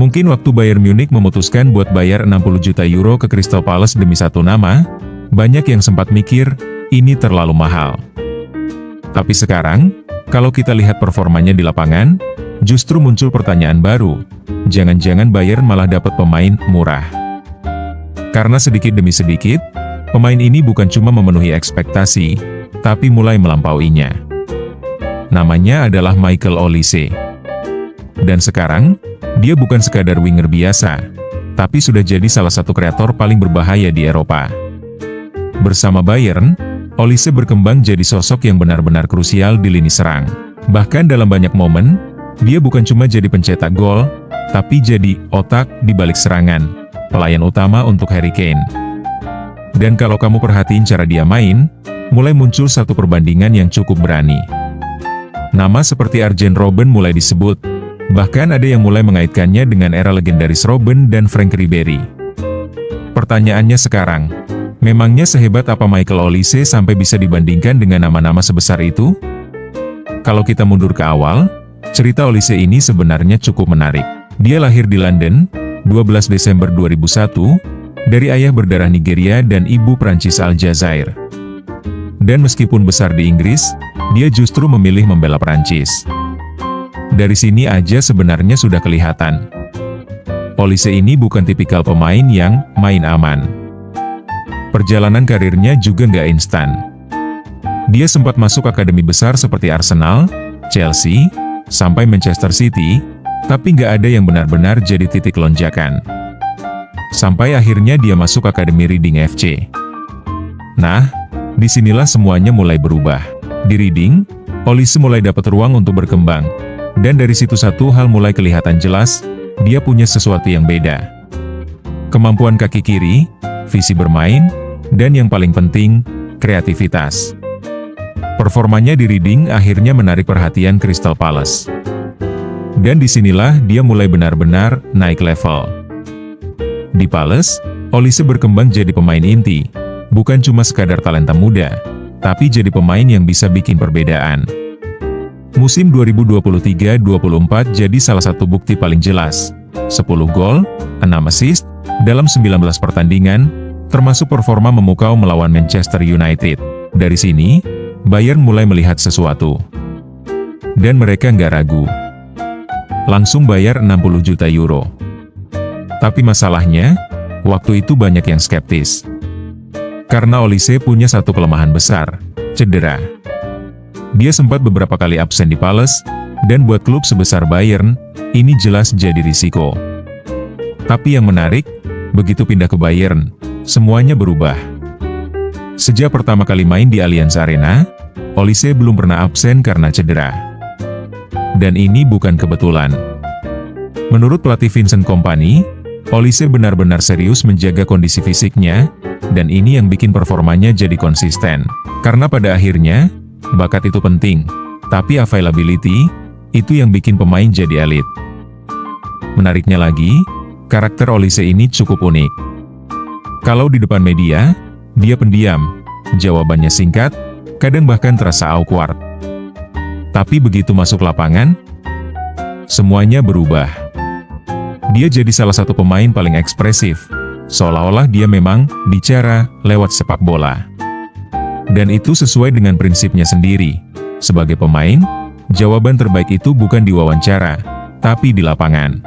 Mungkin waktu Bayern Munich memutuskan buat bayar 60 juta euro ke Crystal Palace demi satu nama, banyak yang sempat mikir, ini terlalu mahal. Tapi sekarang, kalau kita lihat performanya di lapangan, justru muncul pertanyaan baru, jangan-jangan Bayern malah dapat pemain murah. Karena sedikit demi sedikit, pemain ini bukan cuma memenuhi ekspektasi, tapi mulai melampauinya. Namanya adalah Michael Olise. Dan sekarang, dia bukan sekadar winger biasa, tapi sudah jadi salah satu kreator paling berbahaya di Eropa. Bersama Bayern, Olise berkembang jadi sosok yang benar-benar krusial di lini serang. Bahkan dalam banyak momen, dia bukan cuma jadi pencetak gol, tapi jadi otak di balik serangan, pelayan utama untuk Harry Kane. Dan kalau kamu perhatiin cara dia main, mulai muncul satu perbandingan yang cukup berani. Nama seperti Arjen Robben mulai disebut, bahkan ada yang mulai mengaitkannya dengan era legendaris Robben dan Frank Ribery. Pertanyaannya sekarang, memangnya sehebat apa Michael Olise sampai bisa dibandingkan dengan nama-nama sebesar itu? Kalau kita mundur ke awal, cerita Olise ini sebenarnya cukup menarik. Dia lahir di London, 12 Desember 2001, dari ayah berdarah Nigeria dan ibu Prancis Aljazair. Dan meskipun besar di Inggris, dia justru memilih membela Prancis. Dari sini aja sebenarnya sudah kelihatan. Olise ini bukan tipikal pemain yang main aman. Perjalanan karirnya juga nggak instan. Dia sempat masuk akademi besar seperti Arsenal, Chelsea, sampai Manchester City, tapi nggak ada yang benar-benar jadi titik lonjakan. Sampai akhirnya dia masuk akademi Reading FC. Nah, disinilah semuanya mulai berubah. Di Reading, Olise mulai dapat ruang untuk berkembang. Dan dari situ satu hal mulai kelihatan jelas, dia punya sesuatu yang beda. Kemampuan kaki kiri, visi bermain, dan yang paling penting, kreativitas. Performanya di Reading akhirnya menarik perhatian Crystal Palace. Dan disinilah dia mulai benar-benar naik level. Di Palace, Olise berkembang jadi pemain inti, bukan cuma sekadar talenta muda, tapi jadi pemain yang bisa bikin perbedaan. Musim 2023-24 jadi salah satu bukti paling jelas. 10 gol, 6 assist, dalam 19 pertandingan, termasuk performa memukau melawan Manchester United. Dari sini, Bayern mulai melihat sesuatu. Dan mereka nggak ragu. Langsung bayar 60 juta euro. Tapi masalahnya, waktu itu banyak yang skeptis. Karena Olise punya satu kelemahan besar, cedera. Dia sempat beberapa kali absen di Palace, dan buat klub sebesar Bayern, ini jelas jadi risiko. Tapi yang menarik, begitu pindah ke Bayern, semuanya berubah. Sejak pertama kali main di Allianz Arena, Olise belum pernah absen karena cedera. Dan ini bukan kebetulan. Menurut pelatih Vincent Kompany, Olise benar-benar serius menjaga kondisi fisiknya, dan ini yang bikin performanya jadi konsisten. Karena pada akhirnya, bakat itu penting, tapi availability, itu yang bikin pemain jadi elit. Menariknya lagi, karakter Olise ini cukup unik. Kalau di depan media, dia pendiam, jawabannya singkat, kadang bahkan terasa awkward. Tapi begitu masuk lapangan, semuanya berubah. Dia jadi salah satu pemain paling ekspresif, seolah-olah dia memang bicara lewat sepak bola. Dan itu sesuai dengan prinsipnya sendiri. Sebagai pemain, jawaban terbaik itu bukan di wawancara, tapi di lapangan.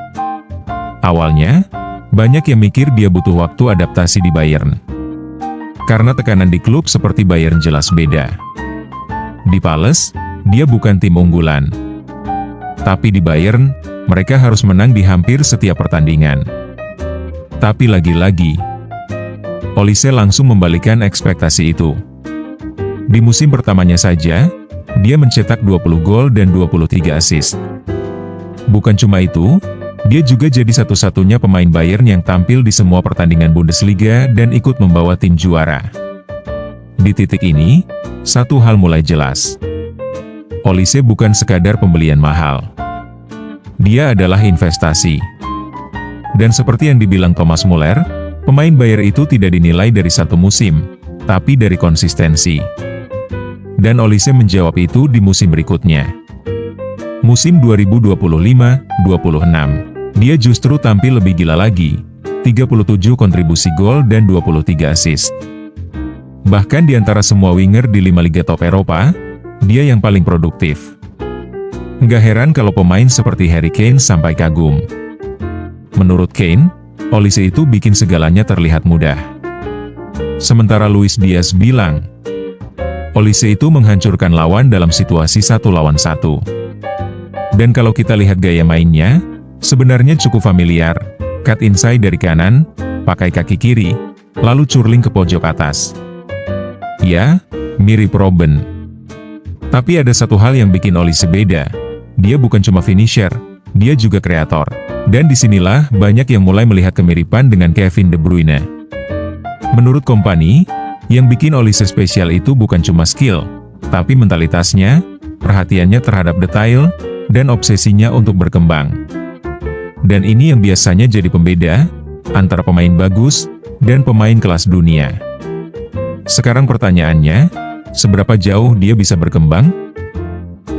Awalnya, banyak yang mikir dia butuh waktu adaptasi di Bayern. Karena tekanan di klub seperti Bayern jelas beda. Di Palace, dia bukan tim unggulan. Tapi di Bayern, mereka harus menang di hampir setiap pertandingan. Tapi lagi-lagi, Olise langsung membalikan ekspektasi itu. Di musim pertamanya saja, dia mencetak 20 gol dan 23 assist. Bukan cuma itu, dia juga jadi satu-satunya pemain Bayern yang tampil di semua pertandingan Bundesliga dan ikut membawa tim juara. Di titik ini, satu hal mulai jelas. Olise bukan sekadar pembelian mahal. Dia adalah investasi. Dan seperti yang dibilang Thomas Muller, pemain Bayern itu tidak dinilai dari satu musim, tapi dari konsistensi. Dan Olise menjawab itu di musim berikutnya. Musim 2025-26. dia justru tampil lebih gila lagi. 37 kontribusi gol dan 23 assist. Bahkan di antara semua winger di 5 liga top Eropa, dia yang paling produktif. Nggak heran kalau pemain seperti Harry Kane sampai kagum. Menurut Kane, Olise itu bikin segalanya terlihat mudah. Sementara Luis Diaz bilang, Olise itu menghancurkan lawan dalam situasi 1 lawan 1. Dan kalau kita lihat gaya mainnya, sebenarnya cukup familiar. Cut inside dari kanan, pakai kaki kiri, lalu curling ke pojok atas. Ya, mirip Robben. Tapi ada satu hal yang bikin Olise beda. Dia bukan cuma finisher, dia juga kreator. Dan disinilah banyak yang mulai melihat kemiripan dengan Kevin De Bruyne. Menurut Kompany, yang bikin Olise spesial itu bukan cuma skill, tapi mentalitasnya, perhatiannya terhadap detail, dan obsesinya untuk berkembang. Dan ini yang biasanya jadi pembeda antara pemain bagus dan pemain kelas dunia. Sekarang pertanyaannya, seberapa jauh dia bisa berkembang?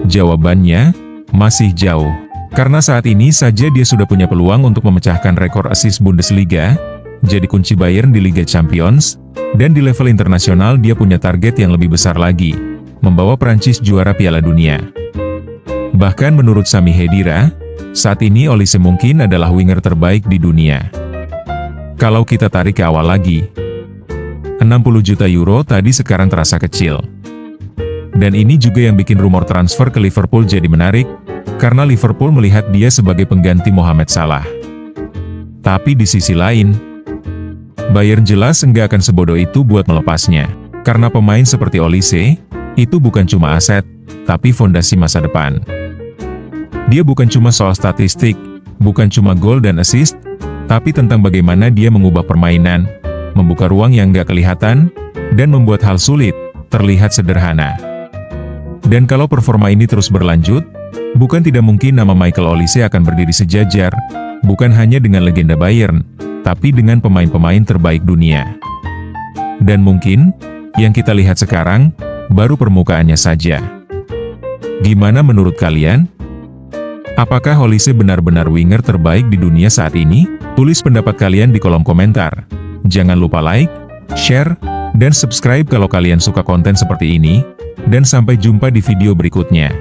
Jawabannya, masih jauh. Karena saat ini saja dia sudah punya peluang untuk memecahkan rekor assist Bundesliga, jadi kunci Bayern di Liga Champions, dan di level internasional dia punya target yang lebih besar lagi, membawa Prancis juara Piala Dunia. Bahkan menurut Sami Khedira, saat ini Olise mungkin adalah winger terbaik di dunia. Kalau kita tarik ke awal lagi, 60 juta euro tadi sekarang terasa kecil. Dan ini juga yang bikin rumor transfer ke Liverpool jadi menarik, karena Liverpool melihat dia sebagai pengganti Mohamed Salah. Tapi di sisi lain, Bayern jelas enggak akan sebodoh itu buat melepasnya. Karena pemain seperti Olise, itu bukan cuma aset, tapi fondasi masa depan. Dia bukan cuma soal statistik, bukan cuma gol dan assist, tapi tentang bagaimana dia mengubah permainan, membuka ruang yang nggak kelihatan, dan membuat hal sulit terlihat sederhana. Dan kalau performa ini terus berlanjut, bukan tidak mungkin nama Michael Olise akan berdiri sejajar, bukan hanya dengan legenda Bayern, tapi dengan pemain-pemain terbaik dunia. Dan mungkin, yang kita lihat sekarang, baru permukaannya saja. Gimana menurut kalian? Apakah Olise benar-benar winger terbaik di dunia saat ini? Tulis pendapat kalian di kolom komentar. Jangan lupa like, share, dan subscribe kalau kalian suka konten seperti ini. Dan sampai jumpa di video berikutnya.